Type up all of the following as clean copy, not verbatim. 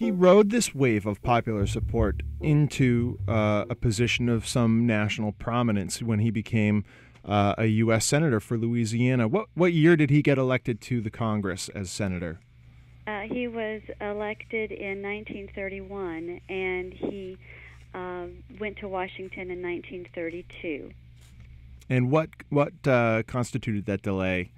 He rode this wave of popular support into a position of some national prominence when he became a U.S. Senator for Louisiana. What year did he get elected to the Congress as Senator? He was elected in 1931, and he went to Washington in 1932. And what constituted that delay?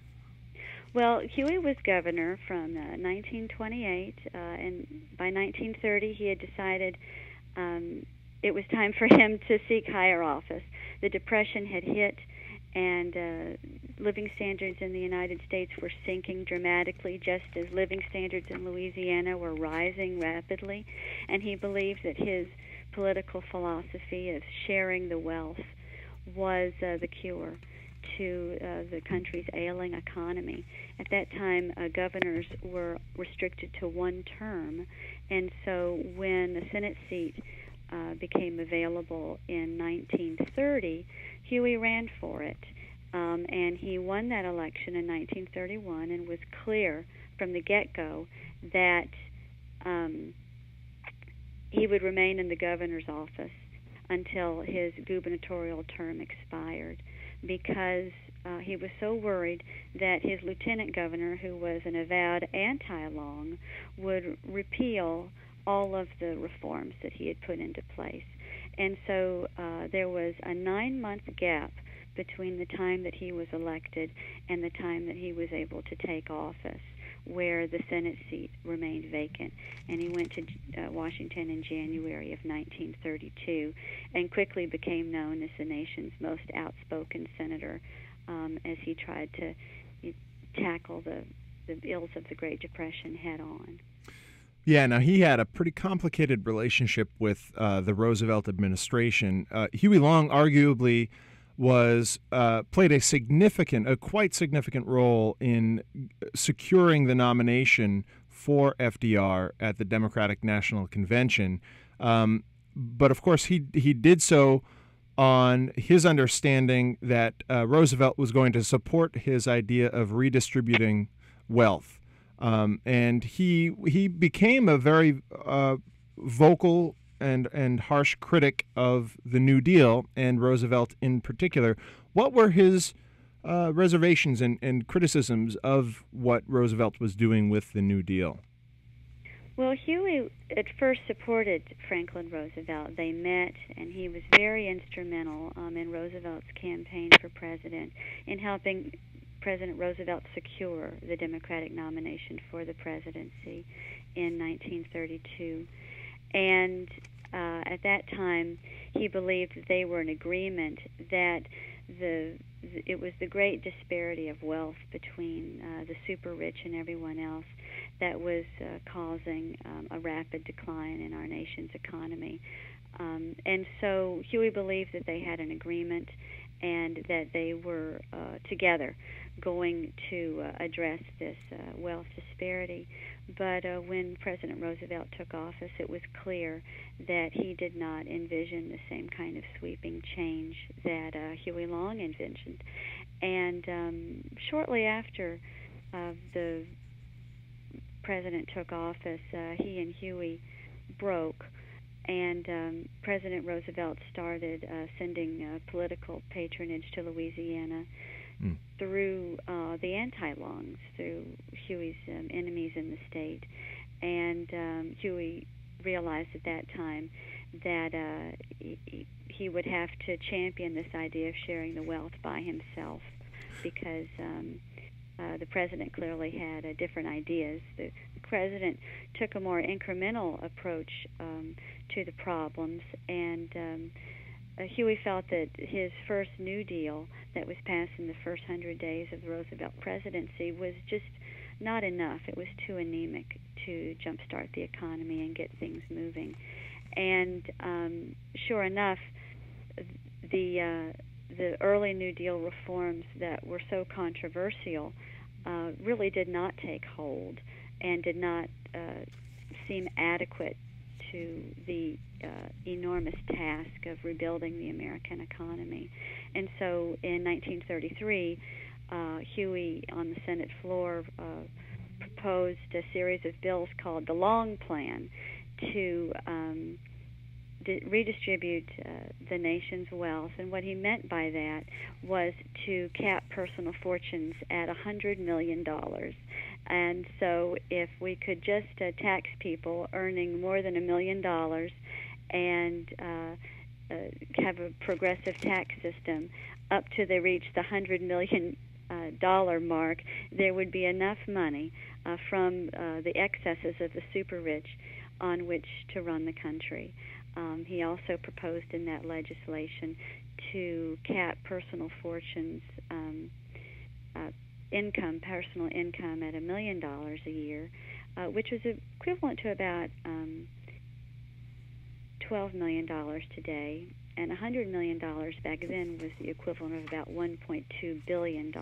Well, Huey was governor from 1928, and by 1930 he had decided it was time for him to seek higher office. The Depression had hit, and living standards in the United States were sinking dramatically, just as living standards in Louisiana were rising rapidly. And he believed that his political philosophy of sharing the wealth was the cure to the country's ailing economy. At that time, governors were restricted to one term, and so when the Senate seat became available in 1930, Huey ran for it, and he won that election in 1931 and was clear from the get-go that he would remain in the governor's office until his gubernatorial term expired, because he was so worried that his lieutenant governor, who was an avowed anti-Long, would repeal all of the reforms that he had put into place. And so there was a 9-month gap between the time that he was elected and the time that he was able to take office, where the Senate seat remained vacant. And he went to Washington in January of 1932 and quickly became known as the nation's most outspoken senator as he tried to tackle the ills of the Great Depression head on. Yeah, now he had a pretty complicated relationship with the Roosevelt administration. Huey Long arguably played a quite significant role in securing the nomination for FDR at the Democratic National Convention. But of course, he did so on his understanding that Roosevelt was going to support his idea of redistributing wealth. And he became a very vocal and harsh critic of the New Deal, and Roosevelt in particular. What were his reservations and criticisms of what Roosevelt was doing with the New Deal? Well, Huey at first supported Franklin Roosevelt. They met, and he was very instrumental in Roosevelt's campaign for president in helping President Roosevelt secure the Democratic nomination for the presidency in 1932. And at that time, he believed that they were in agreement that it was the great disparity of wealth between the super rich and everyone else that was causing a rapid decline in our nation's economy. And so Huey believed that they had an agreement and that they were together going to address this wealth disparity. But when President Roosevelt took office, it was clear that he did not envision the same kind of sweeping change that Huey Long envisioned. And shortly after the president took office, he and Huey broke, and President Roosevelt started sending political patronage to Louisiana through the anti-Longs, through Huey's enemies in the state. And Huey realized at that time that he would have to champion this idea of sharing the wealth by himself, because the president clearly had different ideas. The president took a more incremental approach to the problems, and Huey felt that his first New Deal that was passed in the first 100 days of the Roosevelt presidency was just not enough. It was too anemic to jumpstart the economy and get things moving. And sure enough, the early New Deal reforms that were so controversial really did not take hold and did not seem adequate to the enormous task of rebuilding the American economy. And so in 1933, Huey on the Senate floor proposed a series of bills called the Long Plan, to redistribute the nation's wealth. And what he meant by that was to cap personal fortunes at $100 million. And so if we could just tax people earning more than $1 million and have a progressive tax system up to they reach the $100 million dollar mark, there would be enough money from the excesses of the super rich on which to run the country. He also proposed in that legislation to cap personal fortunes, personal income at $1 million a year, which was equivalent to about $12 million today. And $100 million back then was the equivalent of about $1.2 billion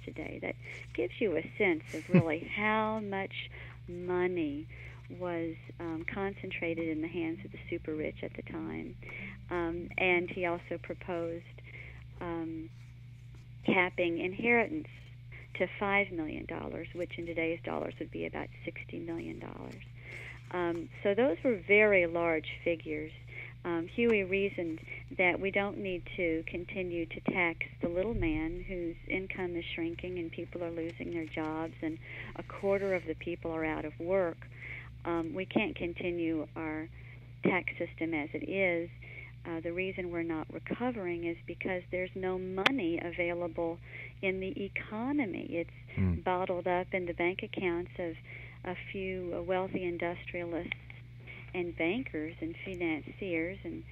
today. That gives you a sense of really how much money was concentrated in the hands of the super rich at the time. And he also proposed capping inheritance to $5 million, which in today's dollars would be about $60 million. So those were very large figures. Huey reasoned that we don't need to continue to tax the little man whose income is shrinking and people are losing their jobs and a quarter of the people are out of work. We can't continue our tax system as it is. The reason we're not recovering is because there's no money available in the economy. It's bottled up in the bank accounts of a few wealthy industrialists and bankers and financiers and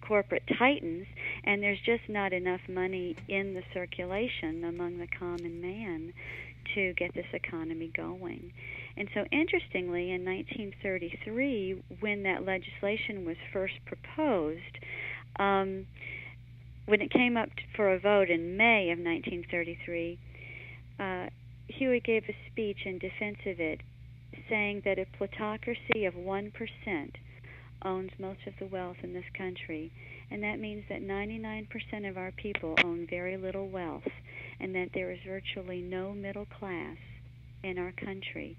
corporate titans, and there's just not enough money in the circulation among the common man to get this economy going. And so interestingly, in 1933, when that legislation was first proposed, when it came up for a vote in May of 1933, Huey gave a speech in defense of it, saying that a plutocracy of 1% owns most of the wealth in this country, and that means that 99% of our people own very little wealth, and that there is virtually no middle class in our country.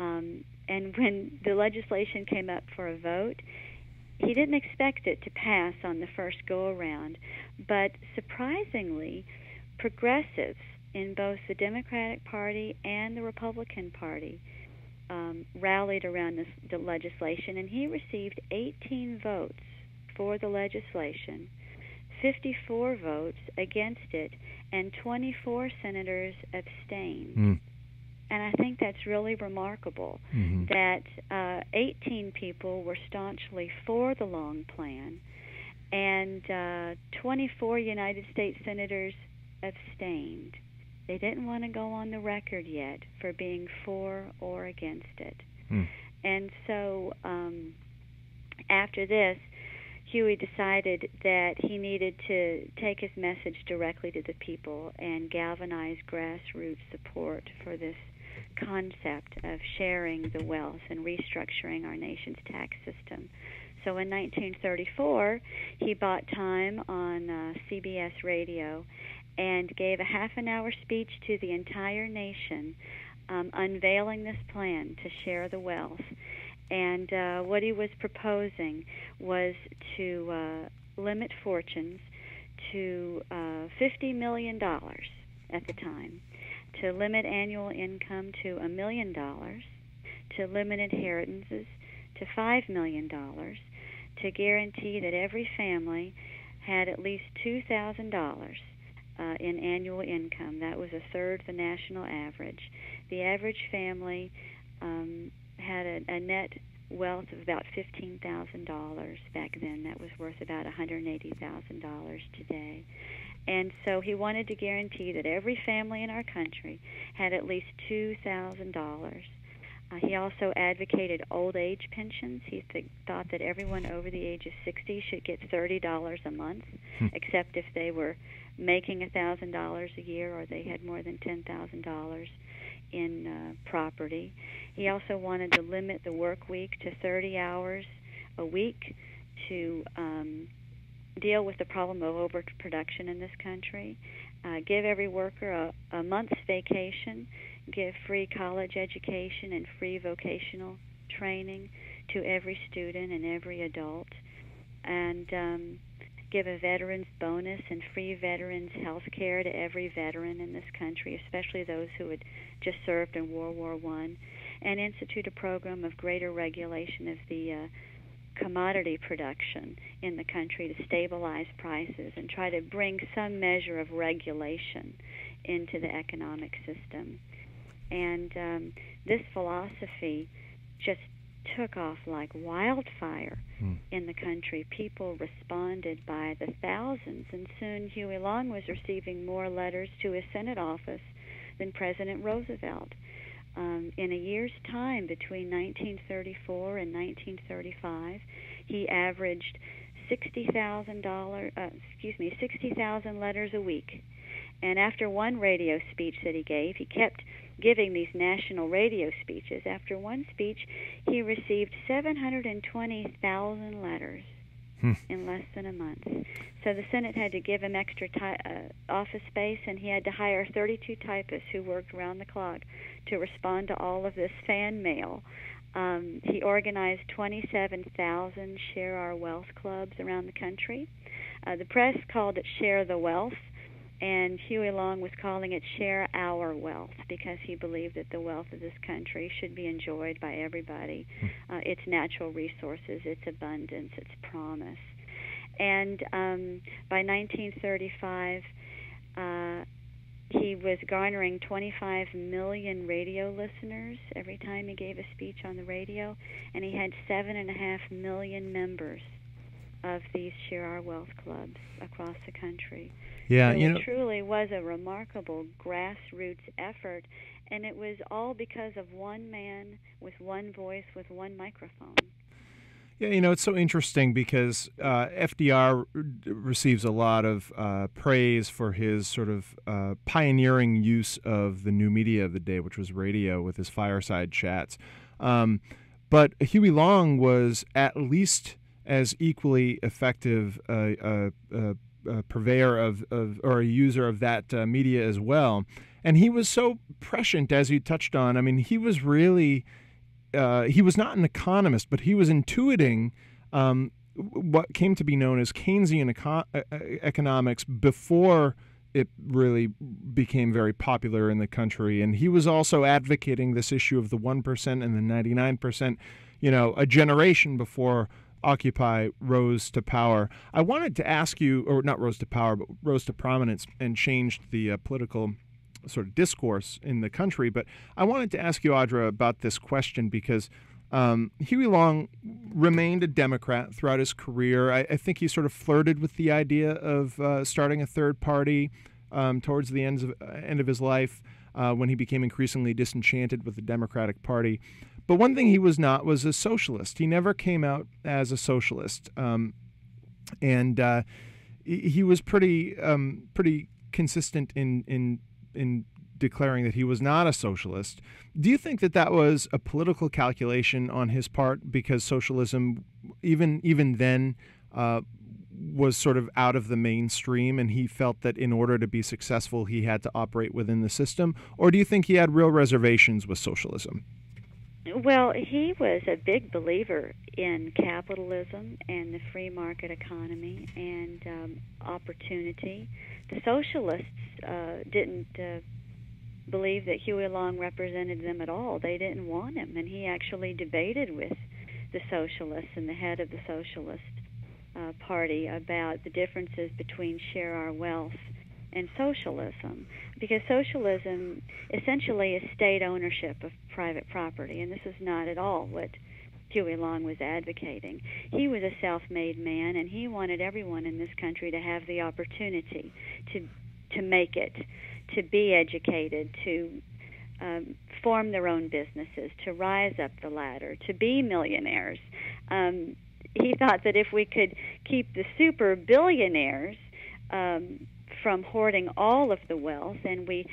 And when the legislation came up for a vote, he didn't expect it to pass on the first go-around, but surprisingly, progressives in both the Democratic Party and the Republican Party rallied around the legislation, and he received 18 votes for the legislation, 54 votes against it, and 24 senators abstained. And I think that's really remarkable, that 18 people were staunchly for the Long Plan, and 24 United States senators abstained. They didn't want to go on the record yet for being for or against it. And so after this, Huey decided that he needed to take his message directly to the people and galvanize grassroots support for this concept of sharing the wealth and restructuring our nation's tax system. So in 1934, he bought time on CBS radio and gave a half-an-hour speech to the entire nation, unveiling this plan to share the wealth. And what he was proposing was to limit fortunes to $50 million at the time, to limit annual income to $1 million, to limit inheritances to $5 million, to guarantee that every family had at least $2,000 in annual income. That was a third of the national average. The average family had a net wealth of about $15,000 back then. That was worth about $180,000 today. And so he wanted to guarantee that every family in our country had at least $2,000. He also advocated old age pensions. He thought that everyone over the age of 60 should get $30 a month, except if they were making $1,000 a year or they had more than $10,000 in property. He also wanted to limit the work week to 30 hours a week to deal with the problem of overproduction in this country, give every worker a month's vacation, give free college education and free vocational training to every student and every adult, and give a veterans bonus and free veterans health care to every veteran in this country, especially those who had just served in World War I, and institute a program of greater regulation of the commodity production in the country to stabilize prices and try to bring some measure of regulation into the economic system. And this philosophy just took off like wildfire in the country. People responded by the thousands, and soon Huey Long was receiving more letters to his Senate office than President Roosevelt. In a year's time, between 1934 and 1935, he averaged $60,000 letters a week. And after one radio speech that he gave, he kept giving these national radio speeches. After one speech, he received 720,000 letters in less than a month. So the Senate had to give him extra office space, and he had to hire 32 typists who worked around the clock to respond to all of this fan mail. He organized 27,000 Share Our Wealth clubs around the country. The press called it Share the Wealth, and Huey Long was calling it Share Our Wealth because he believed that the wealth of this country should be enjoyed by everybody, its natural resources, its abundance, its promise. And by 1935, he was garnering 25 million radio listeners every time he gave a speech on the radio, and he had 7.5 million members of these Share Our Wealth clubs across the country. Yeah, so it truly was a remarkable grassroots effort, and it was all because of one man with one voice with one microphone. Yeah, it's so interesting because FDR receives a lot of praise for his sort of pioneering use of the new media of the day, which was radio with his fireside chats. But Huey Long was at least as equally effective purveyor of or a user of that media as well. And he was so prescient, as you touched on. I mean, he was really... he was not an economist, but he was intuiting what came to be known as Keynesian economics before it really became very popular in the country. And he was also advocating this issue of the 1% and the 99%, a generation before Occupy rose to power. I wanted to ask you, or not rose to power, but rose to prominence and changed the political sort of discourse in the country. But I wanted to ask you, Audra, about this question because Huey Long remained a Democrat throughout his career. I think he sort of flirted with the idea of starting a third party towards the end of his life when he became increasingly disenchanted with the Democratic Party. But one thing he was not was a socialist. He never came out as a socialist. And he was pretty consistent in declaring that he was not a socialist. Do you think that was a political calculation on his part because socialism, even then, was sort of out of the mainstream, and he felt that in order to be successful, he had to operate within the system? Or do you think he had real reservations with socialism? Well, he was a big believer in capitalism and the free market economy and opportunity. The socialists didn't believe that Huey Long represented them at all. They didn't want him, and he actually debated with the socialists and the head of the Socialist Party about the differences between Share Our Wealth and socialism, because socialism essentially is state ownership of private property, and this is not at all what Huey Long was advocating. He was a self-made man, and he wanted everyone in this country to have the opportunity to make it, to be educated, to form their own businesses, to rise up the ladder, to be millionaires. He thought that if we could keep the super billionaires from hoarding all of the wealth, and we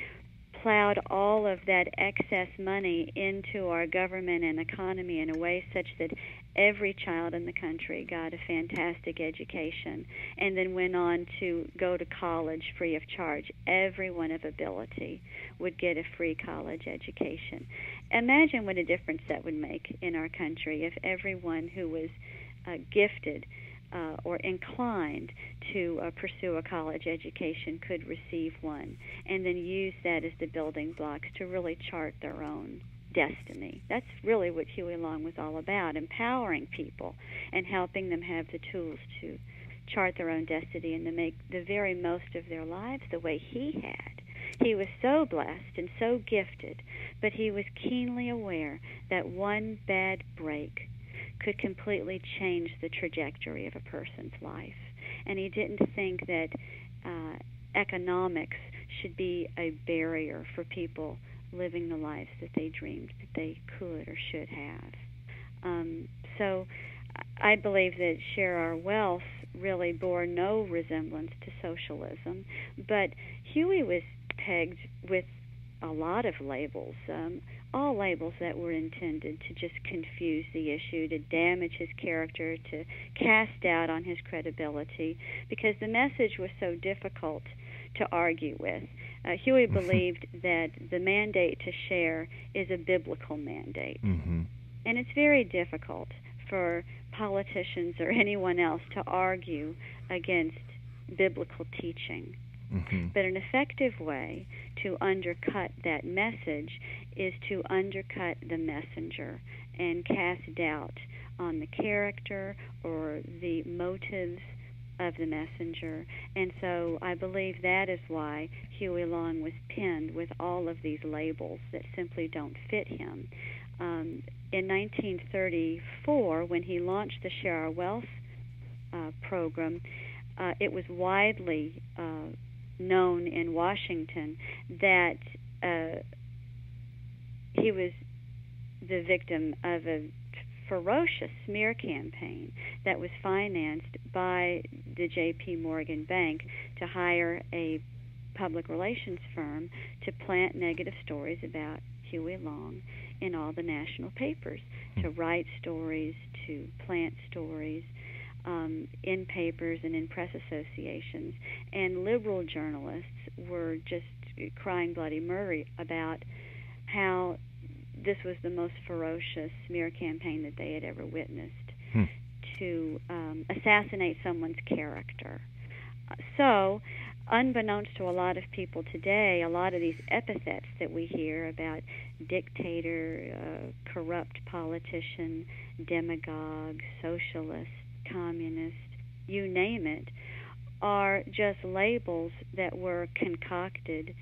plowed all of that excess money into our government and economy in a way such that every child in the country got a fantastic education and then went on to go to college free of charge. Everyone of ability would get a free college education. Imagine what a difference that would make in our country if everyone who was gifted or inclined to pursue a college education could receive one and then use that as the building blocks to really chart their own destiny. That's really what Huey Long was all about, empowering people and helping them have the tools to chart their own destiny and to make the very most of their lives the way he had. He was so blessed and so gifted, but he was keenly aware that one bad break could completely change the trajectory of a person's life. And he didn't think that economics should be a barrier for people living the lives that they dreamed that they could or should have. So I believe that Share Our Wealth really bore no resemblance to socialism, but Huey was pegged with a lot of labels, all labels that were intended to just confuse the issue, to damage his character, to cast doubt on his credibility, because the message was so difficult to argue with. Huey believed that the mandate to share is a biblical mandate. Mm-hmm. And it's very difficult for politicians or anyone else to argue against biblical teaching. Mm-hmm. But an effective way to undercut that message is to undercut the messenger and cast doubt on the character or the motives of the messenger. And so I believe that is why Huey Long was pinned with all of these labels that simply don't fit him. In 1934, when he launched the Share Our Wealth program, it was widely known in Washington that he was the victim of a ferocious smear campaign that was financed by the J.P. Morgan Bank to hire a public relations firm to plant negative stories about Huey Long in all the national papers, to write stories, to plant stories in papers and in press associations. And liberal journalists were just crying bloody murder about how this was the most ferocious smear campaign that they had ever witnessed to assassinate someone's character. So, unbeknownst to a lot of people today, a lot of these epithets that we hear about dictator, corrupt politician, demagogue, socialist, communist, you name it, are just labels that were concocted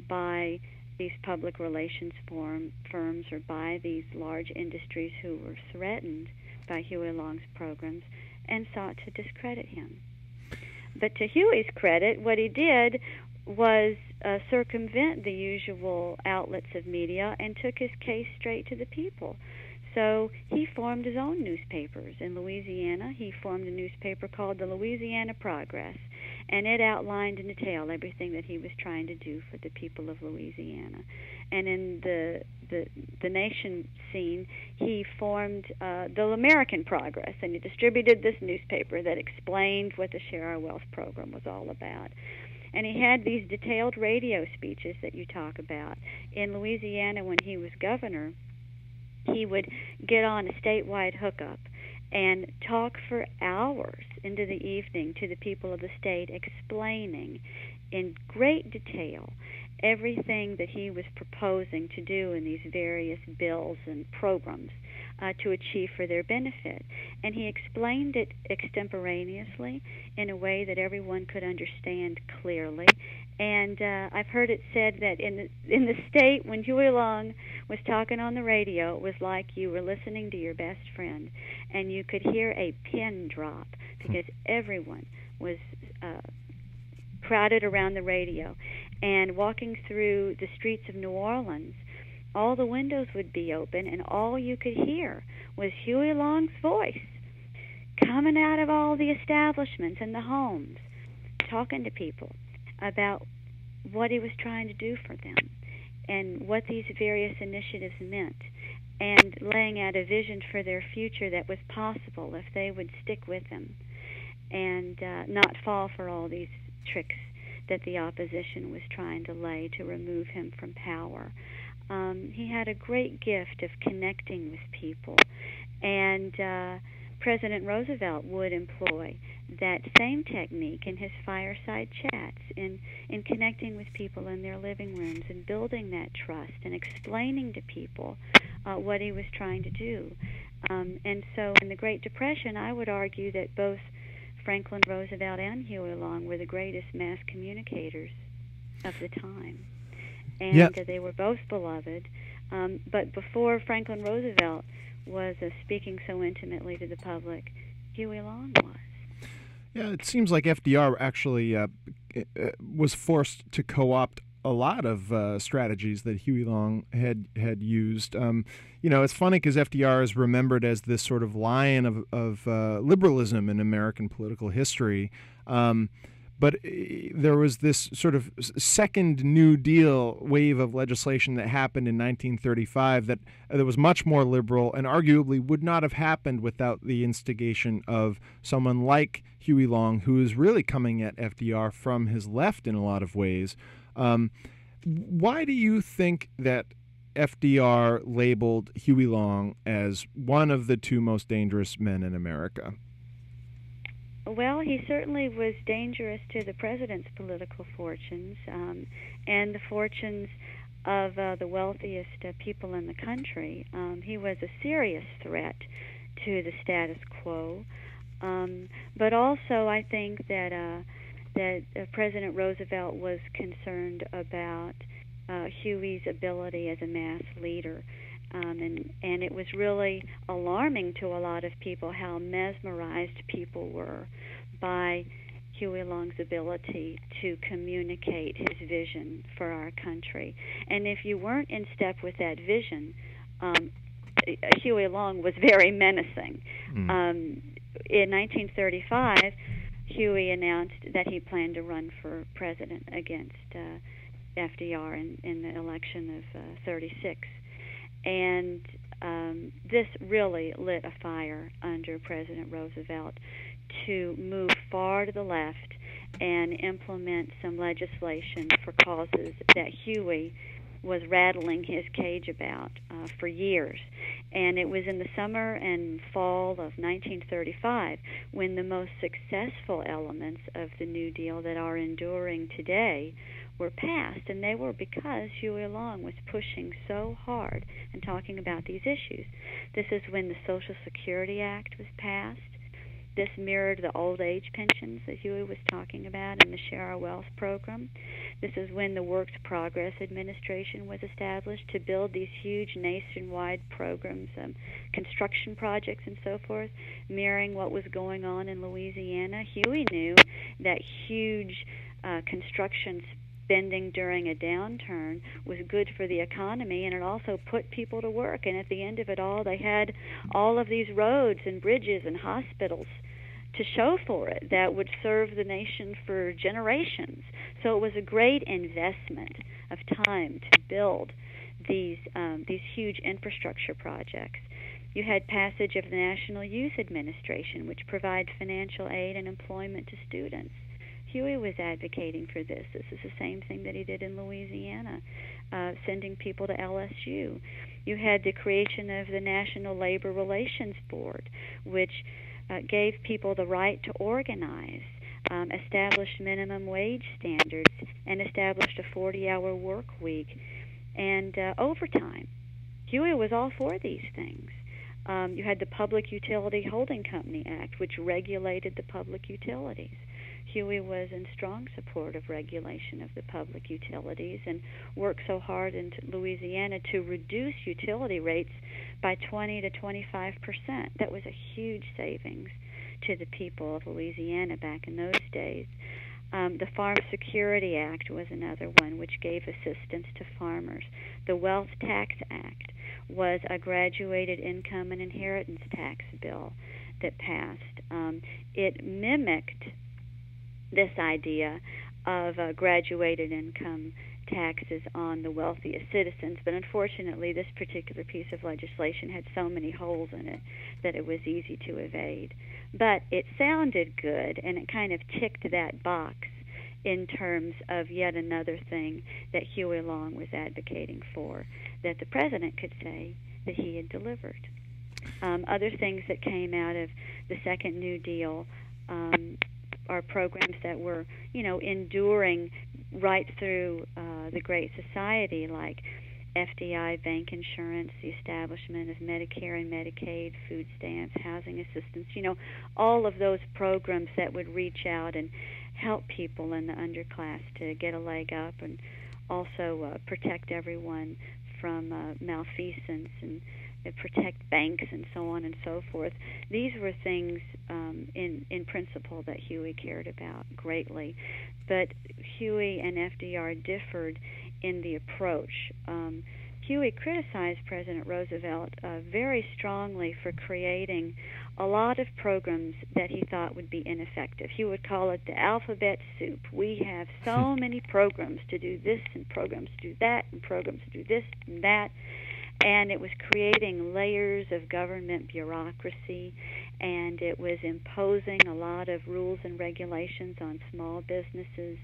by these public relations firms or by these large industries who were threatened by Huey Long's programs and sought to discredit him. But to Huey's credit, what he did was circumvent the usual outlets of media and took his case straight to the people. So he formed his own newspapers. In Louisiana, he formed a newspaper called the Louisiana Progress, and it outlined in detail everything that he was trying to do for the people of Louisiana. And in the nation scene, he formed the American Progress, and he distributed this newspaper that explained what the Share Our Wealth program was all about. And he had these detailed radio speeches that you talk about. In Louisiana, when he was governor, he would get on a statewide hookup and talk for hours into the evening to the people of the state, explaining in great detail everything that he was proposing to do in these various bills and programs to achieve for their benefit. And he explained it extemporaneously in a way that everyone could understand clearly. And I've heard it said that in the state, when Huey Long was talking on the radio, it was like you were listening to your best friend, and you could hear a pin drop because everyone was crowded around the radio. And walking through the streets of New Orleans, all the windows would be open, and all you could hear was Huey Long's voice coming out of all the establishments and the homes, talking to people about what he was trying to do for them. and what these various initiatives meant, and laying out a vision for their future that was possible if they would stick with them and not fall for all these tricks that the opposition was trying to lay to remove him from power. He had a great gift of connecting with people, and President Roosevelt would employ that same technique in his fireside chats, in connecting with people in their living rooms and building that trust and explaining to people what he was trying to do. And so in the Great Depression, I would argue that both Franklin Roosevelt and Huey Long were the greatest mass communicators of the time. And they were both beloved. But before Franklin Roosevelt was speaking so intimately to the public, Huey Long was. Yeah, it seems like FDR actually was forced to co-opt a lot of strategies that Huey Long had used. It's funny because FDR is remembered as this sort of lion of liberalism in American political history. But there was this sort of second New Deal wave of legislation that happened in 1935 that was much more liberal and arguably would not have happened without the instigation of someone like Huey Long, who is really coming at FDR from his left in a lot of ways. Why do you think that FDR labeled Huey Long as one of the two most dangerous men in America? Well, he certainly was dangerous to the president's political fortunes and the fortunes of the wealthiest people in the country. He was a serious threat to the status quo. But also, I think that President Roosevelt was concerned about Huey's ability as a mass leader. And it was really alarming to a lot of people how mesmerized people were by Huey Long's ability to communicate his vision for our country. And if you weren't in step with that vision, Huey Long was very menacing. In 1935, Huey announced that he planned to run for president against FDR in the election of 36. And this really lit a fire under President Roosevelt to move far to the left and implement some legislation for causes that Huey was rattling his cage about for years. And it was in the summer and fall of 1935 when the most successful elements of the New Deal that are enduring today were passed, and they were because Huey Long was pushing so hard and talking about these issues. This is when the Social Security Act was passed. This mirrored the old age pensions that Huey was talking about in the Share Our Wealth program. This is when the Works Progress Administration was established to build these huge nationwide programs, construction projects and so forth, mirroring what was going on in Louisiana. Huey knew that huge construction spending during a downturn was good for the economy, and it also put people to work. And at the end of it all, they had all of these roads and bridges and hospitals to show for it that would serve the nation for generations. So it was a great investment of time to build these huge infrastructure projects. You had passage of the National Youth Administration, which provides financial aid and employment to students. Huey was advocating for this. This is the same thing that he did in Louisiana, sending people to LSU. You had the creation of the National Labor Relations Board, which gave people the right to organize, established minimum wage standards, and established a 40-hour work week and overtime. Huey was all for these things. You had the Public Utility Holding Company Act, which regulated the public utilities. Huey was in strong support of regulation of the public utilities and worked so hard in Louisiana to reduce utility rates by 20 to 25%. That was a huge savings to the people of Louisiana back in those days. The Farm Security Act was another one which gave assistance to farmers. The Wealth Tax Act was a graduated income and inheritance tax bill that passed. It mimicked this idea of a graduated income taxes on the wealthiest citizens. But unfortunately, this particular piece of legislation had so many holes in it that it was easy to evade. But it sounded good, and it kind of ticked that box in terms of yet another thing that Huey Long was advocating for, that the president could say that he had delivered. Other things that came out of the Second New Deal are programs that were, enduring right through the Great Society, like FDI, bank insurance, the establishment of Medicare and Medicaid, food stamps, housing assistance, all of those programs that would reach out and help people in the underclass to get a leg up, and also protect everyone from malfeasance and protect banks and so on and so forth. These were things in principle that Huey cared about greatly. But Huey and FDR differed in the approach. Huey criticized President Roosevelt very strongly for creating a lot of programs that he thought would be ineffective. He would call it the alphabet soup. We have so many programs to do this and programs to do that and programs to do this and that. And it was creating layers of government bureaucracy, and it was imposing a lot of rules and regulations on small businesses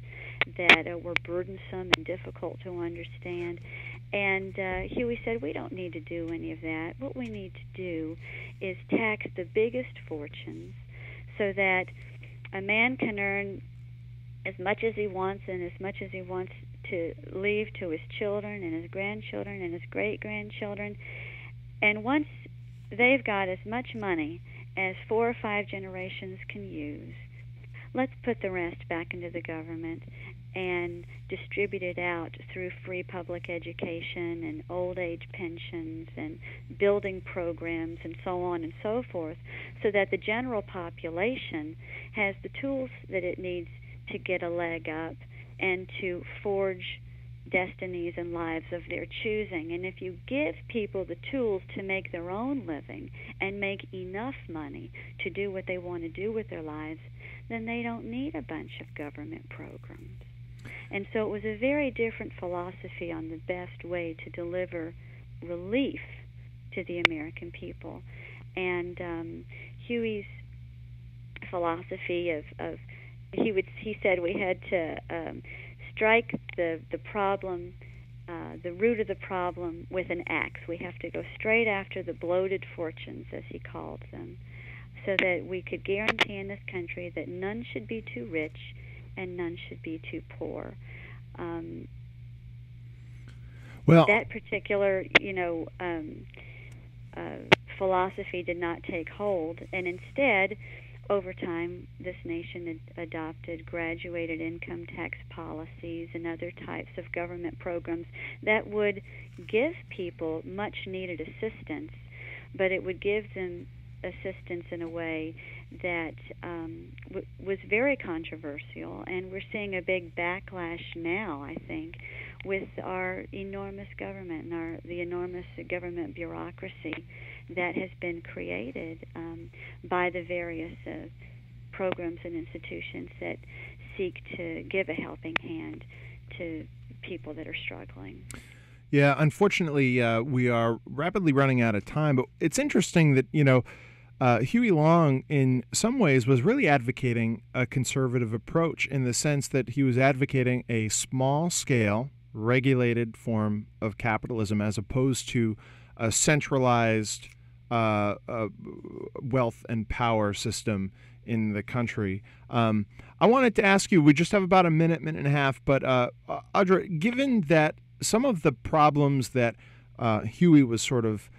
that were burdensome and difficult to understand. And Huey said, we don't need to do any of that. What we need to do is tax the biggest fortunes so that a man can earn as much as he wants and as much as he wants to leave to his children and his grandchildren and his great-grandchildren. And once they've got as much money as 4 or 5 generations can use, let's put the rest back into the government and distribute it out through free public education and old age pensions and building programs and so on and so forth, so that the general population has the tools that it needs to get a leg up and to forge destinies and lives of their choosing. And if you give people the tools to make their own living and make enough money to do what they want to do with their lives, then they don't need a bunch of government programs. And so it was a very different philosophy on the best way to deliver relief to the American people. And Huey's philosophy of he said we had to strike the problem, the root of the problem, with an axe. We have to go straight after the bloated fortunes, as he called them, so that we could guarantee in this country that none should be too rich and none should be too poor. Well, that particular, philosophy did not take hold, and instead, over time, this nation adopted graduated income tax policies and other types of government programs that would give people much-needed assistance, but it would give them assistance in a way that was very controversial. And we're seeing a big backlash now, I think, with our enormous government and the enormous government bureaucracy that has been created by the various programs and institutions that seek to give a helping hand to people that are struggling. Yeah, unfortunately, we are rapidly running out of time, but it's interesting that, Huey Long, in some ways, was really advocating a conservative approach in the sense that he was advocating a small-scale, regulated form of capitalism as opposed to a centralized wealth and power system in the country. I wanted to ask you, we just have about a minute and a half, but Audra, given that some of the problems that Huey was sort of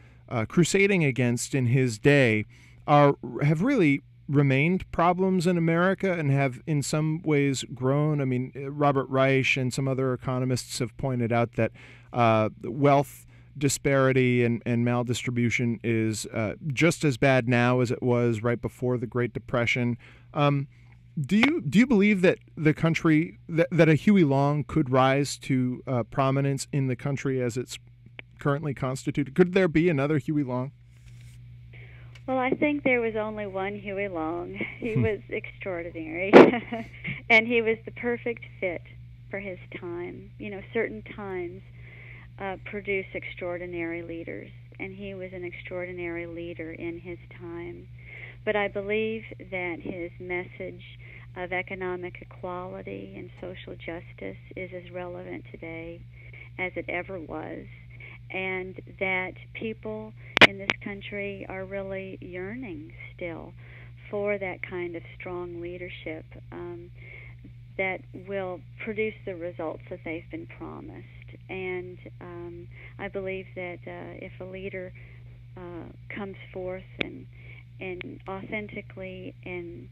crusading against in his day have really remained problems in America and have in some ways grown. I mean, Robert Reich and some other economists have pointed out that wealth disparity and maldistribution is just as bad now as it was right before the Great Depression. Do you believe that the country, that a Huey Long could rise to prominence in the country as it's currently constituted? Could there be another Huey Long? Well, I think there was only one Huey Long. He was extraordinary, and he was the perfect fit for his time. Certain times produce extraordinary leaders, and he was an extraordinary leader in his time. But I believe that his message of economic equality and social justice is as relevant today as it ever was, and that people in this country are really yearning still for that kind of strong leadership that will produce the results that they've been promised. And I believe that if a leader comes forth and authentically and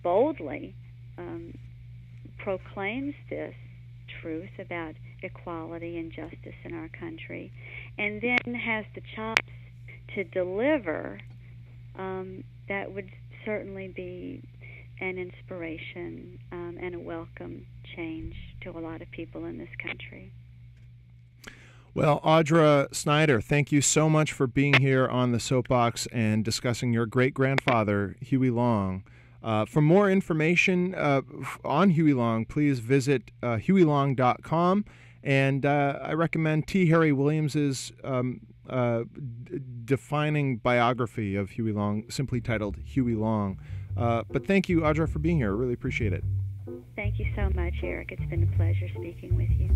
boldly proclaims this truth about equality and justice in our country, and then has the chops to deliver, that would certainly be an inspiration and a welcome change to a lot of people in this country. Well, Audra Snider, thank you so much for being here on the Soapbox and discussing your great-grandfather, Huey Long. For more information on Huey Long, please visit hueylong.com. And I recommend T. Harry Williams's defining biography of Huey Long, simply titled Huey Long. But thank you, Audra, for being here. I really appreciate it. Thank you so much, Eric. It's been a pleasure speaking with you.